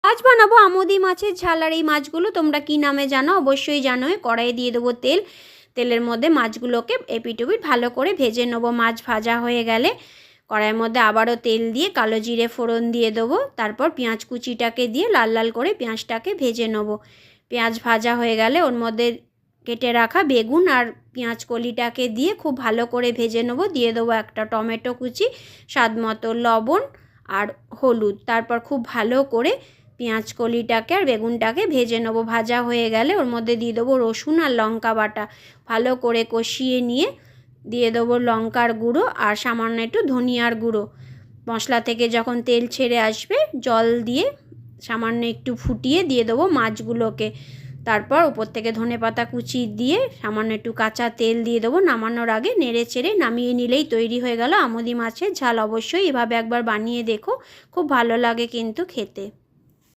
আজ বানাবো আমুদি মাছের ঝাল। আর এই মাছগুলো তোমরা কি নামে জানো অবশ্যই জানো। কড়াইয়ে দিয়ে দেবো তেল। তেলের মধ্যে মাছগুলোকে এপিট ওপিট ভালো করে ভেজে নেবো। মাছ ভাজা হয়ে গেলে কড়াইয়ের মধ্যে আবারও তেল দিয়ে কালো জিরে ফোড়ন দিয়ে দেবো। তারপর পেঁয়াজ কুচিটাকে দিয়ে লাল লাল করে পেঁয়াজটাকে ভেজে নেবো। পেঁয়াজ ভাজা হয়ে গেলে ওর মধ্যে কেটে রাখা বেগুন আর পেঁয়াজ কলিটাকে দিয়ে খুব ভালো করে ভেজে নেবো। দিয়ে দেবো একটা টমেটো কুচি, স্বাদ মতো লবণ আর হলুদ। তারপর খুব ভালো করে পেঁয়াজ কলিটাকে আর বেগুনটাকে ভেজে নেবো। ভাজা হয়ে গেলে ওর মধ্যে দিয়ে দেবো রসুন আর লঙ্কা বাটা। ভালো করে কষিয়ে নিয়ে দিয়ে দেবো লঙ্কার গুঁড়ো আর সামান্য একটু ধনিয়ার গুঁড়ো। মশলা থেকে যখন তেল ছেড়ে আসবে জল দিয়ে সামান্য একটু ফুটিয়ে দিয়ে দেবো মাছগুলোকে। তারপর উপর থেকে ধনেপাতা কুচি দিয়ে সামান্য একটু কাঁচা তেল দিয়ে দেবো। নামানোর আগে নেড়ে চেড়ে নামিয়ে নিলেই তৈরি হয়ে গেল আমুদি মাছের ঝাল। অবশ্যই এভাবে একবার বানিয়ে দেখো, খুব ভালো লাগে কিন্তু খেতে।